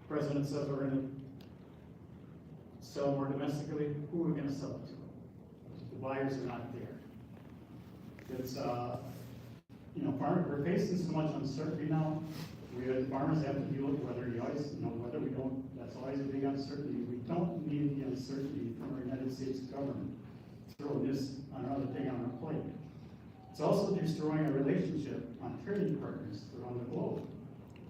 President says we're gonna sell more domestically. Who are we gonna sell it to? The buyers are not there. It's, farmers, we're facing so much uncertainty now. Farmers have to deal with weather. Whether we don't, that's always a big uncertainty. We don't need the uncertainty from our United States government throwing this another thing on our plate. It's also destroying our relationship on trading partners around the globe.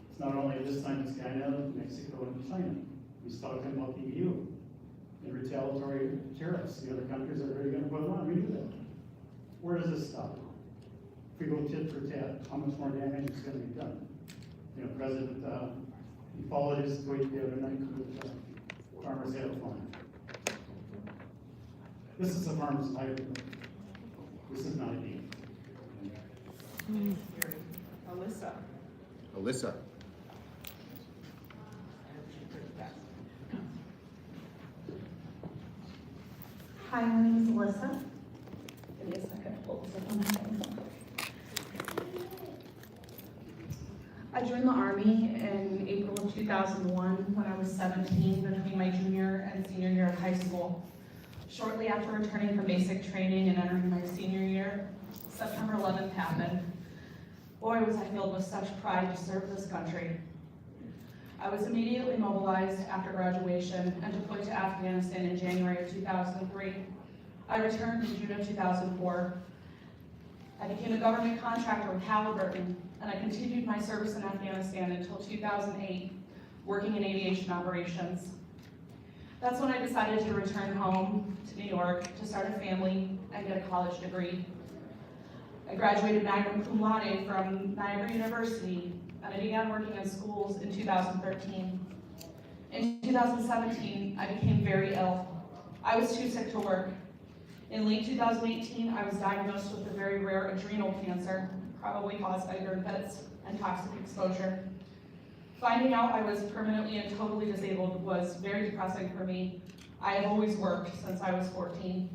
It's not only this time it's Canada, Mexico, and China. He's talking about the EU and retaliatory tariffs. The other countries are already going to put them on. We do that. Where does this stop? If we go tit for tat, how much more damage is going to be done? President, he followed his tweet the other night with farmers have fun. This is a farmer's livelihood. This is not a game. Alyssa. Hi, my name is Alyssa. Give me a second to pull this up on my phone. I joined the Army in April of 2001 when I was 17, between my junior and senior year of high school. Shortly after returning from basic training and entering my senior year, September 11th happened. Boy, was I filled with such pride to serve this country. I was immediately mobilized after graduation and deployed to Afghanistan in January of 2003. I returned in June of 2004. I became a government contractor with Halliburton, and I continued my service in Afghanistan until 2008, working in aviation operations. That's when I decided to return home to New York to start a family and get a college degree. I graduated magna cum laude from Niagara University, and I began working in schools in 2013. In 2017, I became very ill. I was too sick to work. In late 2018, I was diagnosed with a very rare adrenal cancer, probably caused by burn pits and toxic exposure. Finding out I was permanently and totally disabled was very depressing for me. I have always worked since I was 14.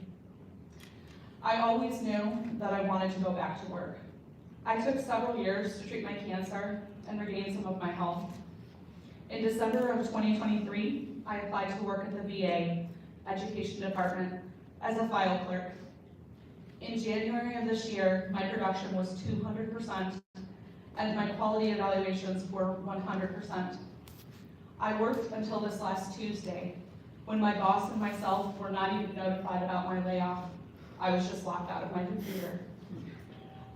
I always knew that I wanted to go back to work. I took several years to treat my cancer and regain some of my health. In December of 2023, I applied to work at the VA Education Department as a file clerk. In January of this year, my production was 200%, and my quality evaluations were 100%. I worked until this last Tuesday, when my boss and myself were not even notified about my layoff. I was just locked out of my computer.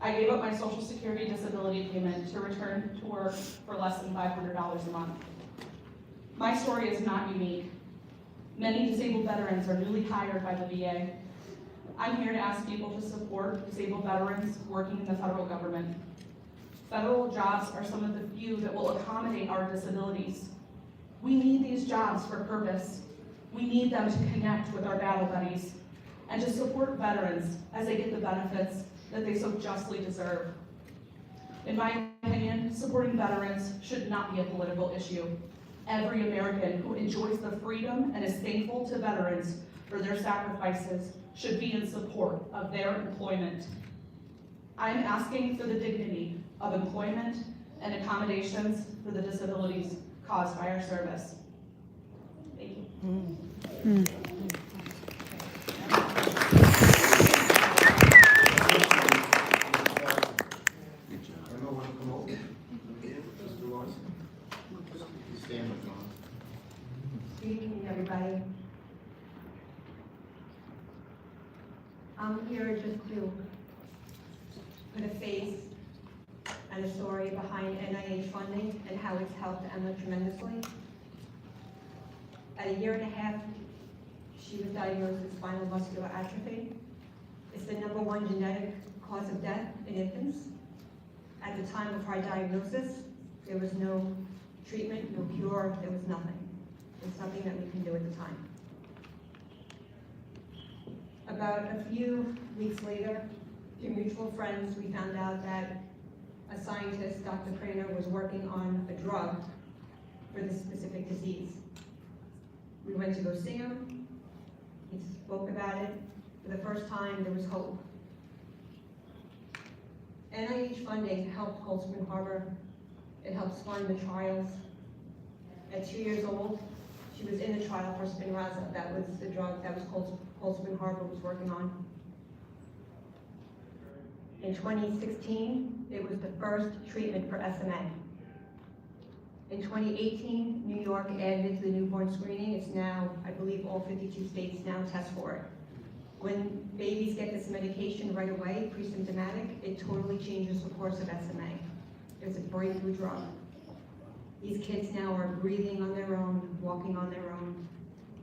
I gave up my Social Security disability payment to return to work for less than $500 a month. My story is not unique. Many disabled veterans are newly hired by the VA. I'm here to ask people to support disabled veterans working in the federal government. Federal jobs are some of the few that will accommodate our disabilities. We need these jobs for purpose. We need them to connect with our battle buddies and to support veterans as they get the benefits that they so justly deserve. In my opinion, supporting veterans should not be a political issue. Every American who enjoys the freedom and is thankful to veterans for their sacrifices should be in support of their employment. I am asking for the dignity of employment and accommodations for the disabilities caused by our service. Thank you. Good evening, everybody. I'm here just to put a face and a story behind NIH funding and how it's helped Emma tremendously. At a year and a half, she was diagnosed with spinal muscular atrophy. It's the #1 genetic cause of death in infants. At the time of her diagnosis, there was no treatment, no cure, there was nothing. There's nothing that we can do at the time. About a few weeks later, through mutual friends, we found out that a scientist, Dr. Craner, was working on a drug for this specific disease. We went to go see him. He spoke about it. For the first time, there was hope. NIH funding helped Cold Spring Harbor. It helps fund the trials. At 2 years old, she was in the trial for Spinraza. That was the drug that was Cold Spring Harbor was working on. In 2016, it was the first treatment for SMA. In 2018, New York added it to the newborn screening. It's now, I believe, all 52 states now test for it. When babies get this medication right away, pre-symptomatic, it totally changes the course of SMA. It's a breakthrough drug. These kids now are breathing on their own, walking on their own.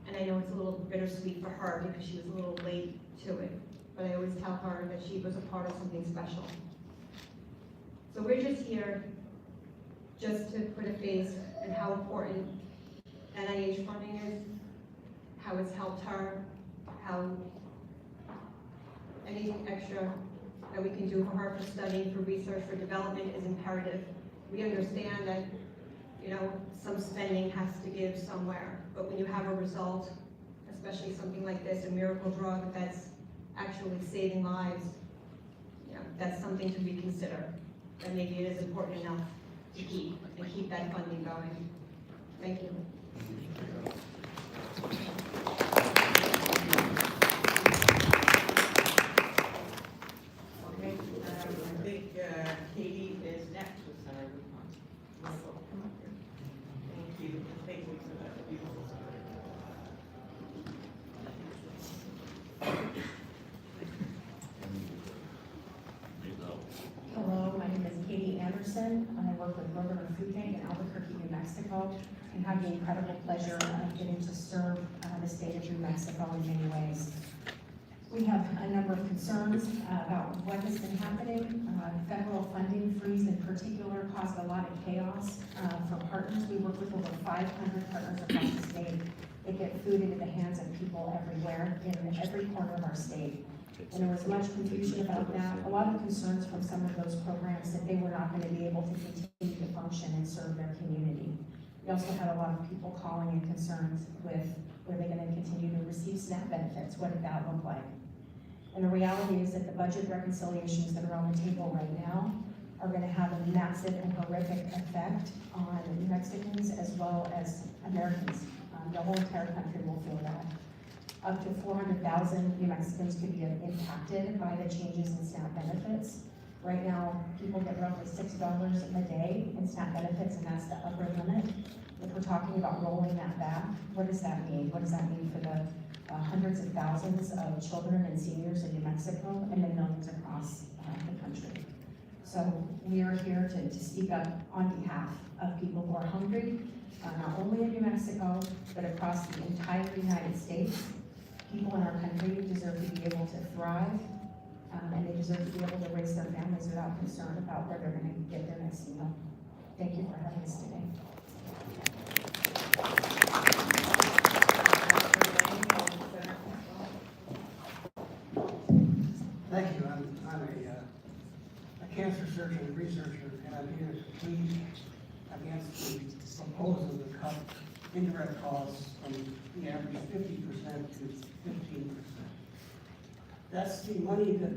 And I know it's a little bittersweet for her because she was a little late to it. But I always tell her that she was a part of something special. So we're just here just to put a face in how important NIH funding is, how it's helped her, how anything extra that we can do for her for study, for research, for development is imperative. We understand that, you know, some spending has to give somewhere, but when you have a result, especially something like this, a miracle drug that's actually saving lives, you know, that's something to reconsider. And maybe it is important enough to keep that funding going. Thank you. Okay, I think Katie is next with our response. Missal, come up here. Thank you. Thank you for that beautiful story. Hello, my name is Katie Anderson. I work with Northern Food Bank in Albuquerque, New Mexico, and have the incredible pleasure of getting to serve the state of New Mexico in many ways. We have a number of concerns about what has been happening. Federal funding freeze in particular caused a lot of chaos for partners. We work with over 500 partners across the state. They get food into the hands of people everywhere, in every corner of our state. And there was much confusion about that. A lot of concerns from some of those programs that they were not going to be able to continue to function and serve their community. We also had a lot of people calling in concerns with, were they going to continue to receive SNAP benefits? What did that look like? And the reality is that the budget reconciliations that are on the table right now are going to have a massive and horrific effect on New Mexicans as well as Americans. The whole entire country will feel that. Up to 400,000 New Mexicans could be impacted by the changes in SNAP benefits. Right now, people get roughly $6 a day in SNAP benefits, and that's the upper limit. If we're talking about rolling that back, what does that mean? What does that mean for the hundreds of thousands of children and seniors in New Mexico and then millions across the country? So we are here to speak up on behalf of people who are hungry, not only in New Mexico, but across the entire United States. People in our country deserve to be able to thrive, and they deserve to be able to raise their families without concern about where they're going to get their next meal. Thank you for having us today. Thank you. I'm a cancer surgeon and researcher, and I'm here to plead against the proposal to cut indirect costs from the average 50% to 15%. That's the money that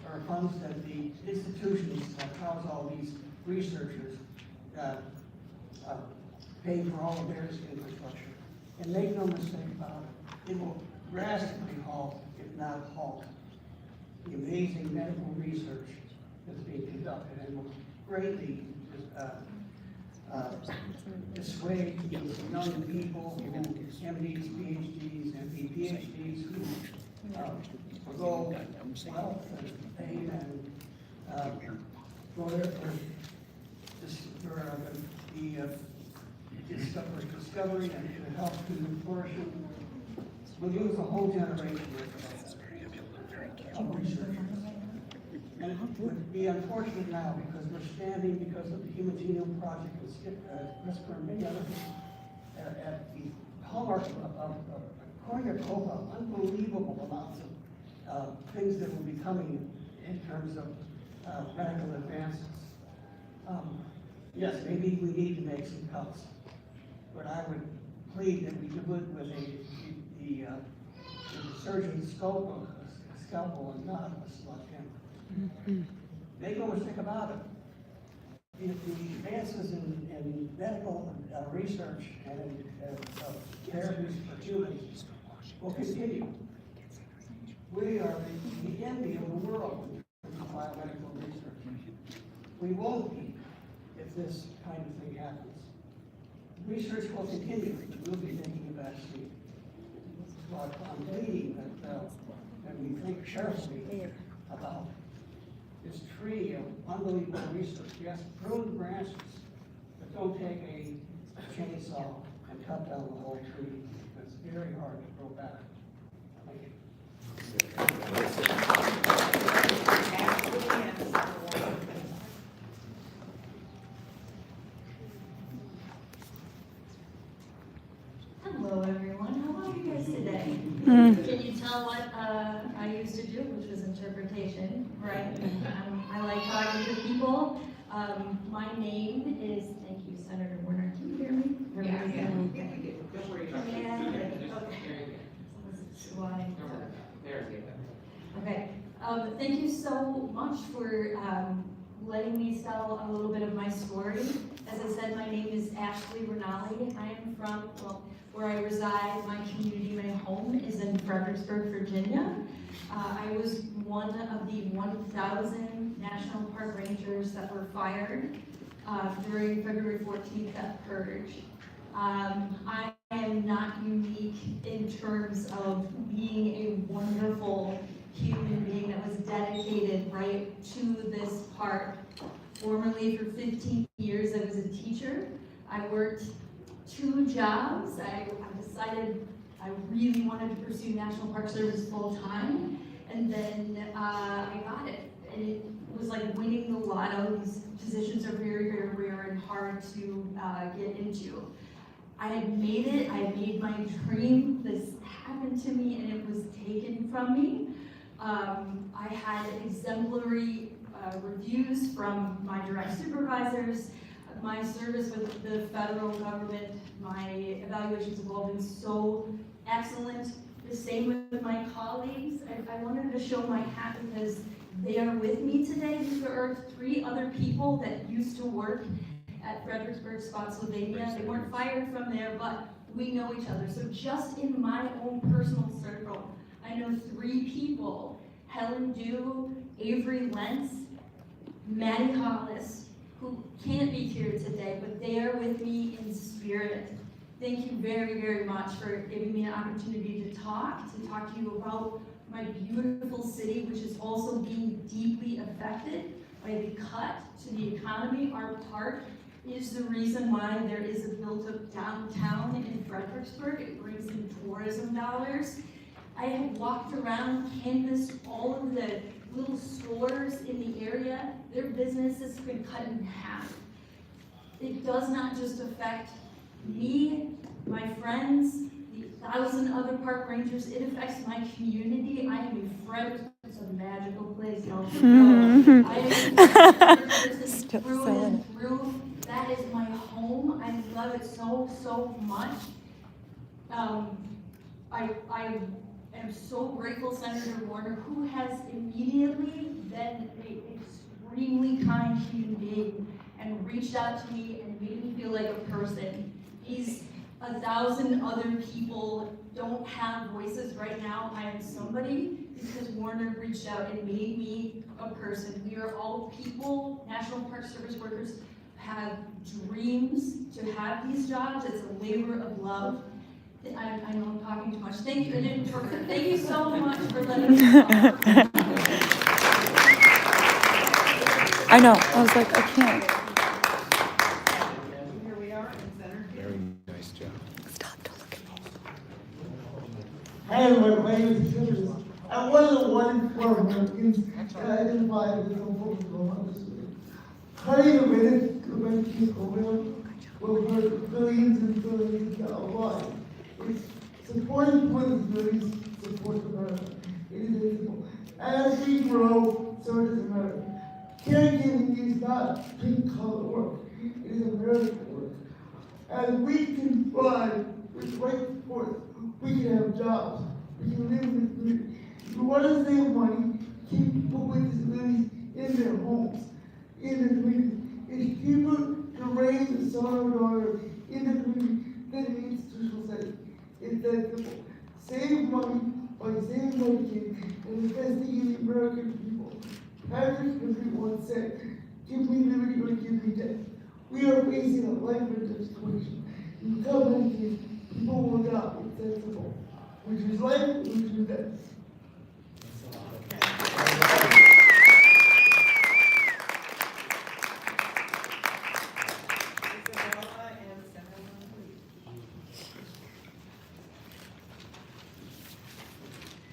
or funds that the institutions that house all these researchers pay for all of their infrastructure. And make no mistake about it, it will drastically halt, if not halt, the amazing medical research that's being conducted, and will greatly dissuade these young people who MDs, PhDs, and PhDs who forgo wealth and fame and go there for the discovery and to help to flourishing. We'll lose a whole generation of researchers. And it would be unfortunate now because we're standing, because of the Human Genome Project with CRISPR and many other things, at the hallmark of cornucopia, unbelievable amounts of things that will be coming in terms of medical advances. Yes, maybe we need to make some cuts, but I would plead that we do it with the surgeon's scalpel and not a sledgehammer. Make no mistake about it. If the advances in medical research and therapies for humans will continue. We are the envy of the world in biomedical research. We won't be if this kind of thing happens. Research will continue, and we'll be taking a back seat. But I'm pleading that we think carefully about this tree of unbelievable research. Yes, prune branches, but don't take a chainsaw and cut down the whole tree. It's very hard to grow back. Thank you. Hello, everyone. How are you guys today? Can you tell what I used to do, which was interpretation, right? I like talking to people. My name is, thank you, Senator Werner. Can you hear me? Yeah. Okay. Don't worry about it. Yeah. Okay. Why? There you go. Okay, thank you so much for letting me tell a little bit of my story. As I said, my name is Ashley Renali. I am from, well, where I reside, my community, my home is in Fredericksburg, Virginia. I was one of the 1,000 National Park Rangers that were fired during February 14th, that purge. I am not unique in terms of being a wonderful human being that was dedicated, right, to this park. Formerly, for 15 years, I was a teacher. I worked 2 jobs. I decided I really wanted to pursue National Park Service full time, and then I got it. And it was like winning the lotto. These positions are very, very rare and hard to get into. I had made it, I had made my dream. This happened to me and it was taken from me. I had exemplary reviews from my direct supervisors. My service with the federal government, my evaluations have all been so excellent. The same with my colleagues. I wanted to show my hat because they are with me today. There are 3 other people that used to work at Fredericksburg, Spotsylvania. They weren't fired from there, but we know each other. So just in my own personal circle, I know 3 people: Helen Dew, Avery Lentz, Maddie Hollis, who can't be here today, but they are with me in spirit. Thank you very, very much for giving me an opportunity to talk to you about my beautiful city, which is also being deeply affected by the cut to the economy. Our park is the reason why there is a built-up downtown in Fredericksburg. It brings in tourism dollars. I have walked around, canvassed all of the little stores in the area. Their business has been cut in half. It does not just affect me, my friends, the 1,000 other park rangers. It affects my community. I am a Fredericksburg. It's a magical place, y'all. I am a Fredericksburg through and through. That is my home. I love it so, so much. I am so grateful, Senator Werner, who has immediately been an extremely kind human being and reached out to me and made me feel like a person. These 1,000 other people don't have voices right now. I am somebody because Werner reached out and made me a person. We are all people. National Park Service workers have dreams to have these jobs. It's a labor of love. I know I'm talking too much. Thank you. Thank you so much for letting me talk. I know. I was like, I can't. Here we are in center. Very nice job. Stop, don't look at me. Hi everyone, my name is Childers. I'm one of the 1 Americans that identified with the folklore on this way. Cutting the Bennet of Colorado will hurt billions and billions of lives. It's supporting disabilities supports America. It is able. As we grow, so does America. Caregiving is not pink collar work. It is American work. As we can thrive with right support, we can have jobs. We can live in the community. If we want to save money, keep people with disabilities in their homes, in the community. It's cheaper to raise a son or daughter in once said, give me liberty or give me death. We are facing a life or death situation. You come and give, people will not be sensible, which is life, which is death. Isabella and Sarah, please.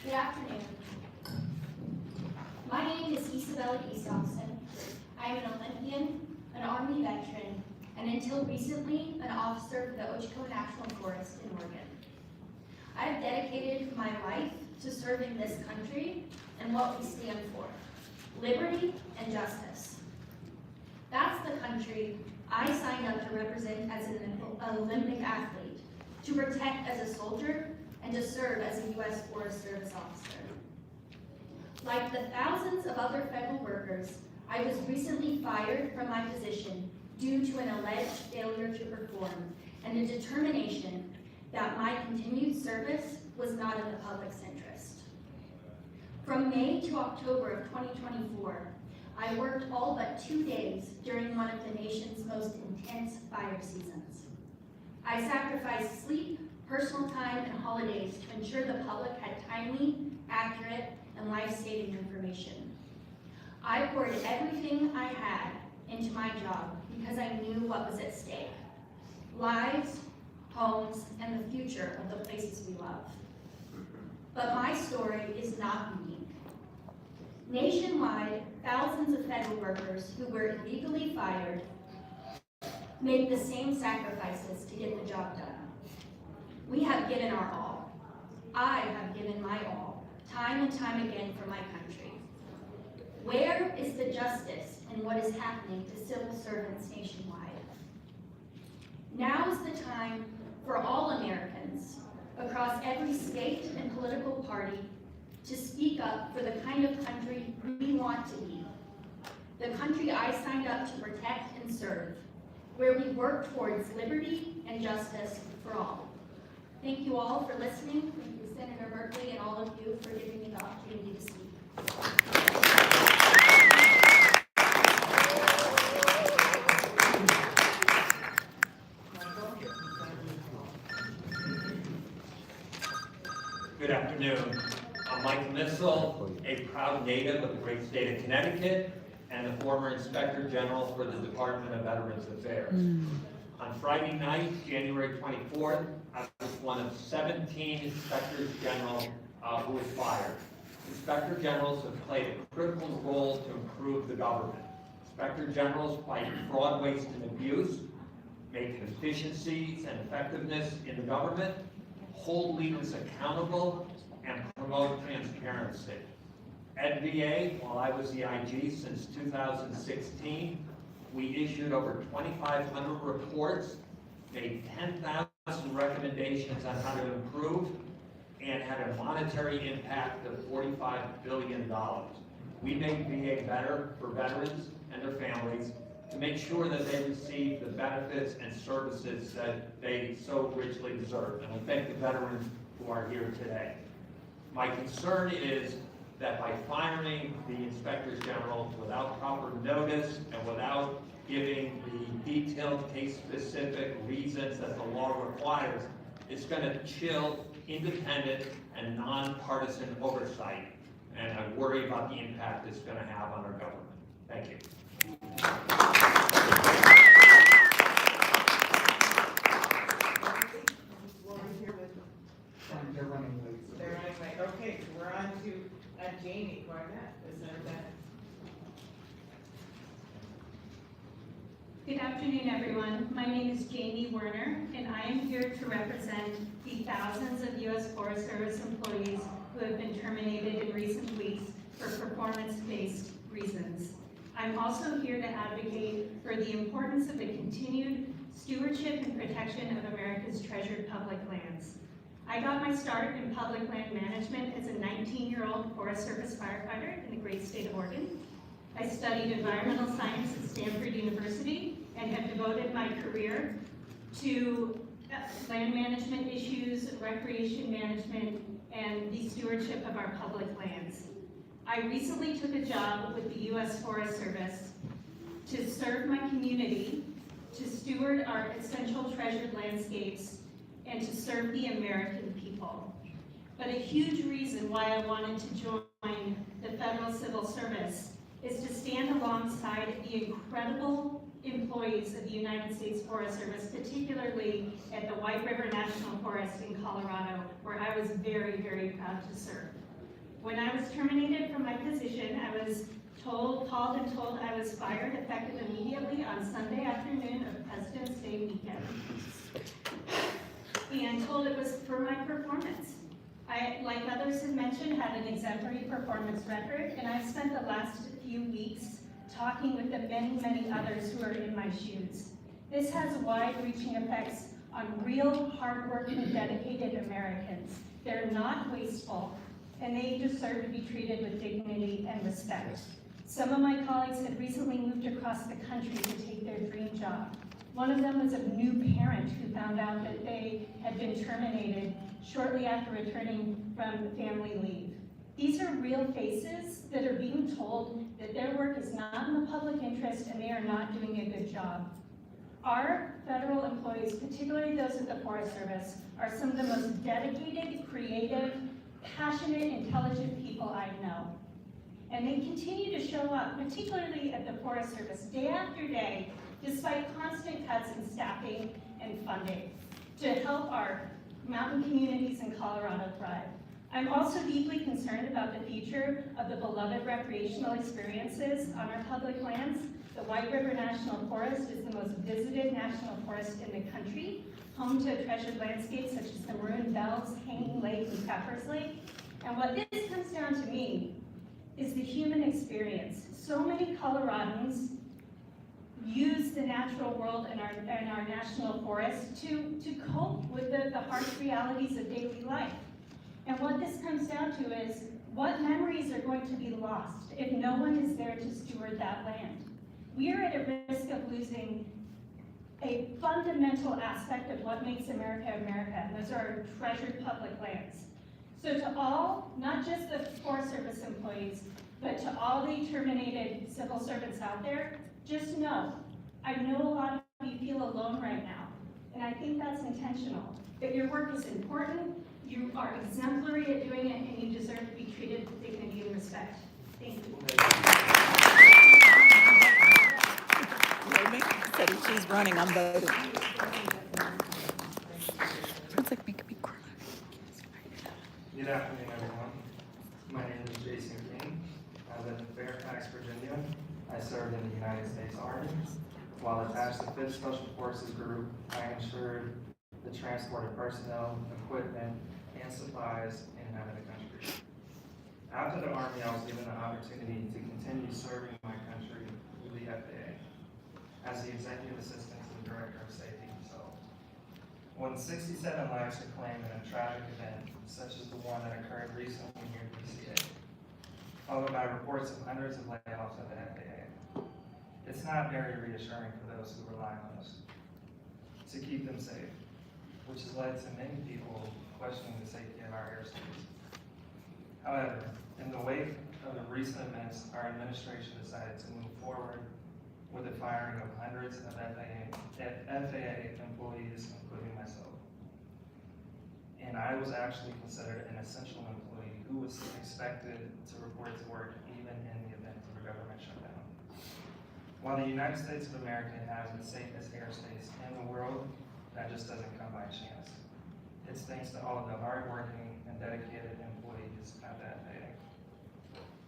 Good afternoon. My name is Isabella Gustafson. I am an Olympian, an Army veteran, and until recently, an officer for the Ochoco National Forest in Oregon. I have dedicated my life to serving this country and what we stand for, liberty and justice. That's the country I signed up to represent as an Olympic athlete, to protect as a soldier, and to serve as a U.S. Forest Service officer. Like the thousands of other federal workers, I was recently fired from my position due to an alleged failure to perform and a determination that my continued service was not in the public's interest. From May to October of 2024, I worked all but 2 days during one of the nation's most intense fire seasons. I sacrificed sleep, personal time, and holidays to ensure the public had timely, accurate, and life-saving information. I poured everything I had into my job because I knew what was at stake: lives, homes, and the future of the places we love. But my story is not unique. Nationwide, thousands of federal workers who were illegally fired made the same sacrifices to get the job done. We have given our all. I have given my all, time and time again, for my country. Where is the justice in what is happening to civil servants nationwide? Now is the time for all Americans across every state and political party to speak up for the kind of country we want to be. The country I signed up to protect and serve, where we work towards liberty and justice for all. Thank you all for listening. Thank you, Senator Berkeley, and all of you for giving me the opportunity to speak. Good afternoon. I'm Mike Missal, a proud native of the great state of Connecticut and the former Inspector General for the Department of Veterans Affairs. On Friday night, January 24th, I was one of 17 Inspectors General who was fired. Inspector Generals have played a critical role to improve the government. Inspector Generals fight fraud, waste, and abuse, make efficiencies and effectiveness in the government, hold leaders accountable, and promote transparency. At VA, while I was the IG since 2016, we issued over 2,500 reports, made 10,000 recommendations on how to improve, and had a monetary impact of $45 billion. We made VA better for veterans and their families to make sure that they receive the benefits and services that they so richly deserve. And I thank the veterans who are here today. My concern is that by firing the Inspectors General without proper notice and without giving the detailed case-specific reasons that the law requires, it's going to chill independent and nonpartisan oversight. And I worry about the impact it's going to have on our government. Thank you. They're running late. They're running late. Okay, so we're on to Jamie Werner. Is that? Good afternoon, everyone. My name is Jamie Werner, and I am here to represent the thousands of U.S. Forest Service employees who have been terminated in recent weeks for performance-based reasons. I'm also here to advocate for the importance of the continued stewardship and protection of America's treasured public lands. I got my start in public land management as a 19-year-old Forest Service firefighter in the great state of Oregon. I studied environmental science at Stanford University and have devoted my career to land management issues, recreation management, and the stewardship of our public lands. I recently took a job with the U.S. Forest Service to serve my community, to steward our essential treasured landscapes, and to serve the American people. But a huge reason why I wanted to join the Federal Civil Service is to stand alongside the incredible employees of the United States Forest Service, particularly at the White River National Forest in Colorado, where I was very, very proud to serve. When I was terminated from my position, I was called and told I was fired effective immediately on Sunday afternoon of President's Day weekend. And told it was for my performance. I, like others have mentioned, had an exemplary performance record, and I've spent the last few weeks talking with the many, many others who are in my shoes. This has wide-reaching effects on real, hardworking, dedicated Americans. They're not wasteful, and they deserve to be treated with dignity and respect. Some of my colleagues had recently moved across the country to take their dream job. One of them was a new parent who found out that they had been terminated shortly after returning from family leave. These are real faces that are being told that their work is not in the public interest and they are not doing a good job. Our federal employees, particularly those at the Forest Service, are some of the most dedicated, creative, passionate, intelligent people I know. And they continue to show up, particularly at the Forest Service, day after day, despite constant cuts in staffing and funding, to help our mountain communities in Colorado thrive. I'm also deeply concerned about the future of the beloved recreational experiences on our public lands. The White River National Forest is the most visited national forest in the country, home to treasured landscapes such as the Maroon Bells, Hanging Lake, and Pepper's Lake. And what this comes down to me is the human experience. So many Coloradans use the natural world and our national forests to cope with the harsh realities of daily life. And what this comes down to is what memories are going to be lost if no one is there to steward that land. We are at a risk of losing a fundamental aspect of what makes America America, and those are our treasured public lands. So to all, not just the Forest Service employees, but to all the terminated civil servants out there, just know, I know a lot of you feel alone right now, and I think that's intentional. But your work is important, you are exemplary at doing it, and you deserve to be treated with dignity and respect. Thank you. Said she's running, I'm voting. Sounds like making me cry. Good afternoon, everyone. My name is Kaine. I live in Fairfax, Virginia. I served in the United States Army. While attached to the 5th Special Forces Group, I ensured the transport of personnel, equipment, and supplies in and out of the country. After the Army, I was given the opportunity to continue serving my country with the FAA as the Executive Assistant to the Director of Safety. When 67 lives are claimed in a tragic event, such as the one that occurred recently here in PCA, followed by reports of hundreds of layoffs at the FAA, it's not very reassuring for those who rely on us to keep them safe, which has led to many people questioning the safety of our airspace. However, in the wake of the recent events, our administration decided to move forward with the firing of hundreds of FAA employees, including myself. And I was actually considered an essential employee who was expected to report to work even in the event of a government shutdown. While the United States of America has the safest airspace in the world, that just doesn't come by chance. It's thanks to all of the hardworking and dedicated employees at the FAA.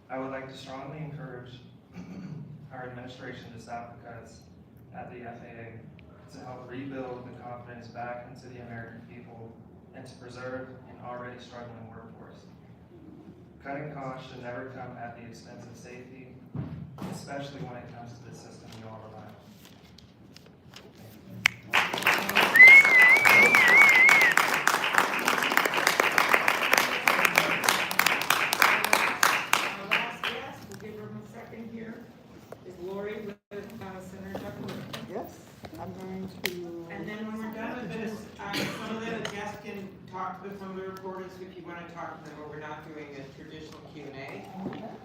I would like to strongly encourage our administration to stop the cuts at the FAA to help rebuild the confidence back into the American people and to preserve an already struggling workforce. Cutting costs should never come at the expense of safety, especially when it comes to the system we all rely on. Our last guest, we'll give her a second here, is Lori with Senator Duckworth. Yes, I'm going to. And then when we're done with this, some of the guests can talk with some of the reporters if you want to talk to them, but we're not doing a traditional Q&A.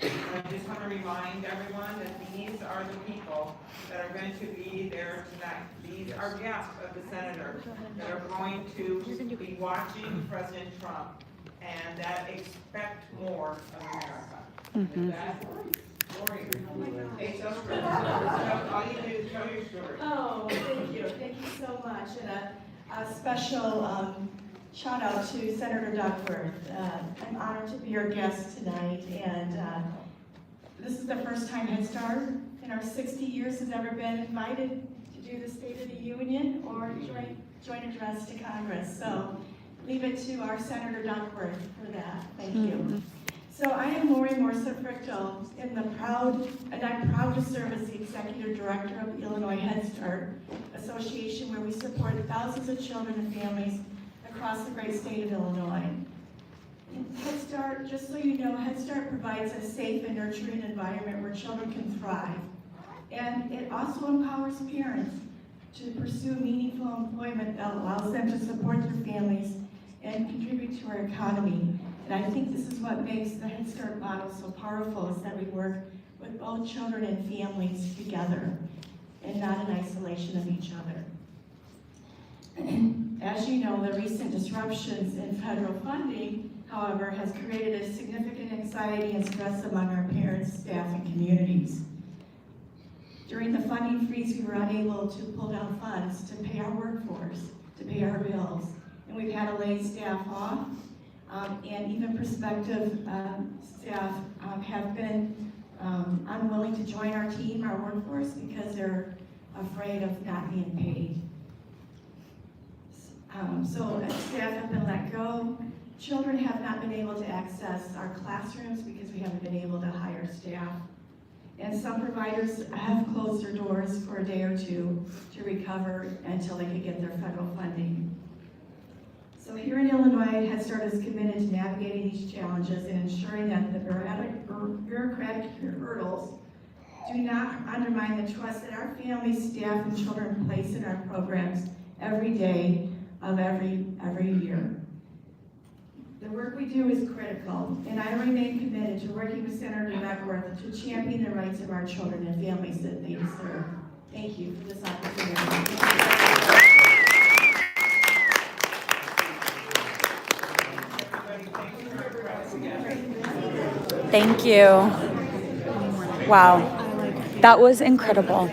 I just want to remind everyone that these are the people that are going to be there tonight. These are guests of the senator that are going to be watching President Trump and that expect more of America. And that, Lori, hey, tell story. All you do is tell your story. Oh, thank you so much. And a special shout out to Senator Duckworth. I'm honored to be your guest tonight, and this is the first time Head Start in our 60 years has ever been invited to do the State of the Union or joint address to Congress. So leave it to our Senator Duckworth for that. Thank you. So I am Lori Morsa-Frickel, and I'm proud to serve as the Executive Director of the Illinois Head Start Association, where we support thousands of children and families across the great state of Illinois. Head Start, just so you know, Head Start provides a safe and nurturing environment where children can thrive. And it also empowers parents to pursue meaningful employment that allows them to support their families and contribute to our economy. And I think this is what makes the Head Start model so powerful, is that we work with both children and families together and not in isolation of each other. As you know, the recent disruptions in federal funding, however, has created a significant anxiety and stress among our parents, staff, and communities. During the funding freeze, we were unable to pull down funds to pay our workforce, to pay our bills, and we've had to lay staff off. And even prospective staff have been unwilling to join our team, our workforce, because they're afraid of not being paid. So staff have been let go. Children have not been able to access our classrooms because we haven't been able to hire staff. And some providers have closed their doors for a day or two to recover until they could get their federal funding. So here in Illinois, Head Start is committed to navigating these challenges and ensuring that the bureaucratic hurdles do not undermine the trust that our families, staff, and children place in our programs every day of every year. The work we do is critical, and I remain committed to working with Senator Duckworth to champion the rights of our children and families that they serve. Thank you for this opportunity. Thank you. Wow, that was incredible.